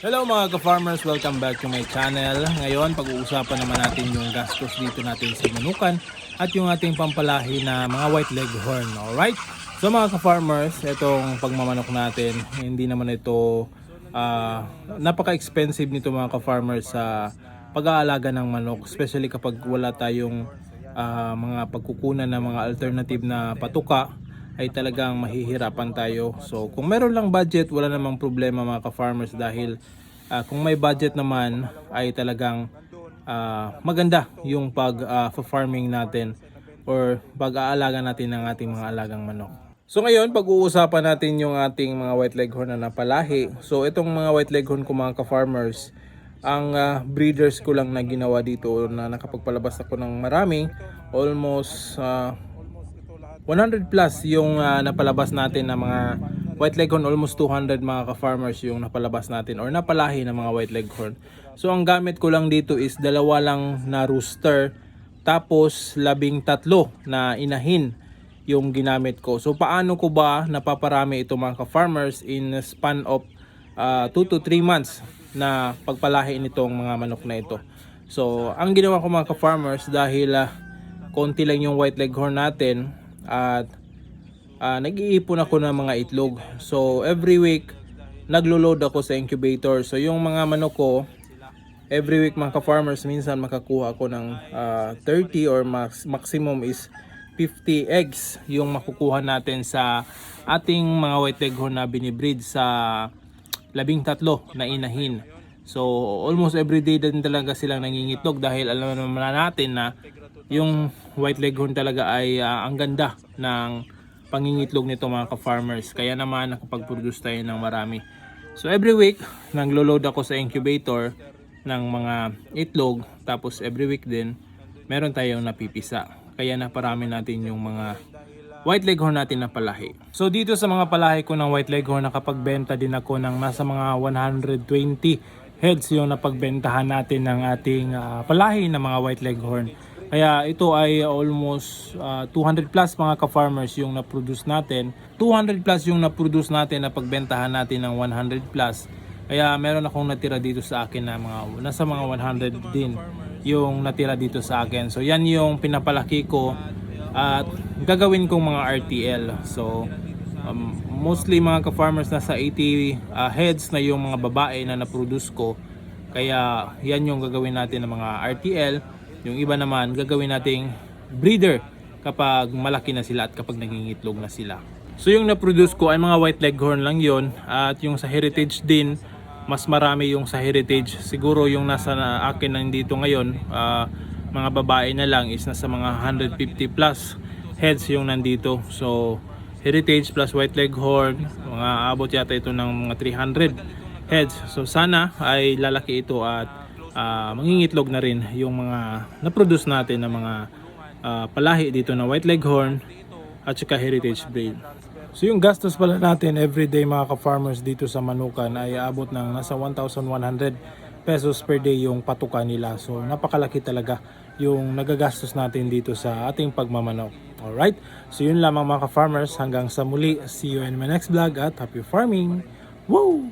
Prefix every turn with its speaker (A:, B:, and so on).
A: Hello mga ka-farmers, welcome back to my channel. Ngayon, pag-uusapan naman natin yung gastos dito natin sa manukan at yung ating pampalahi na mga white leghorn. Alright? So mga ka-farmers, itong pagmamanok natin, hindi naman ito napaka-expensive nito mga ka-farmers sa pag-aalaga ng manok. Especially kapag wala tayong mga pagkukunan ng mga alternative na patuka, ay talagang mahihirapan tayo. So kung meron lang budget, wala namang problema mga ka-farmers, dahil kung may budget naman ay talagang maganda yung pag-farming natin or pag-aalaga natin ng ating mga alagang manok. So ngayon, pag-uusapan natin yung ating mga white leghorn na napalahi. So itong mga white leghorn ko mga ka-farmers, ang breeders ko lang na ginawa dito na nakapagpalabas ako ng marami, almost 100 plus yung napalabas natin na mga white leghorn, almost 200 mga ka-farmers yung napalabas natin or napalahi ng mga white leghorn. So ang gamit ko lang dito is dalawa lang na rooster, tapos 13 na inahin yung ginamit ko. So paano ko ba napaparami ito mga ka-farmers in a span of 2 to 3 months na pagpalahi nitong mga manok na ito? So ang ginawa ko mga ka-farmers, dahil konti lang yung white leghorn natin at nag-iipon ako ng mga itlog. So every week naglo-load ako sa incubator. So yung mga manok ko, every week mga ka-farmers, minsan makakuha ako ng 30 or maximum is 50 eggs yung makukuha natin sa ating mga white leghorn na binibreed sa 13 na inahin. So almost every day din talaga silang nangingitlog, dahil alam naman natin na yung white leghorn talaga ay ang ganda ng pangingitlog nito mga ka-farmers. Kaya naman nakapag-produce tayo ng marami. So every week naglo-load ako sa incubator ng mga itlog, tapos every week din meron tayong napipisa. Kaya naparami natin yung mga white leghorn natin na palahi. So dito sa mga palahi ko ng white leghorn, nakapagbenta din ako ng nasa mga 120 heads yung napagbentahan natin ng ating palahi ng mga white leghorn. Kaya ito ay almost 200 plus mga ka-farmers yung na-produce natin. 200 plus yung na-produce natin na pagbentahan natin ng 100 plus. Kaya meron akong natira dito sa akin na nasa mga 100 din yung natira dito sa akin. So yan yung pinapalaki ko at gagawin kong mga RTL. So mostly mga ka-farmers, nasa 80 heads na yung mga babae na na-produce ko. Kaya yan yung gagawin natin ng mga RTL. Yung iba naman gagawin nating breeder kapag malaki na sila at kapag nangingitlog na sila. So yung na-produce ko ay mga white leghorn lang yon, at yung sa heritage din mas marami yung sa heritage. Siguro yung nasa akin nandito ngayon, mga babae na lang, is nasa mga 150 plus heads yung nandito. So heritage plus white leghorn, mga abot yata ito ng mga 300 heads. So sana ay lalaki ito at mangingitlog na rin yung mga na-produce natin na mga palahi dito na white leghorn at saka heritage breed. So yung gastos pala natin everyday mga ka-farmers dito sa manukan ay abot ng nasa 1,100 pesos per day yung patuka nila. So napakalaki talaga yung nagagastos natin dito sa ating pagmamanok. Alright, so yun lamang mga ka-farmers, hanggang sa muli. See you in my next vlog at happy farming! Woo!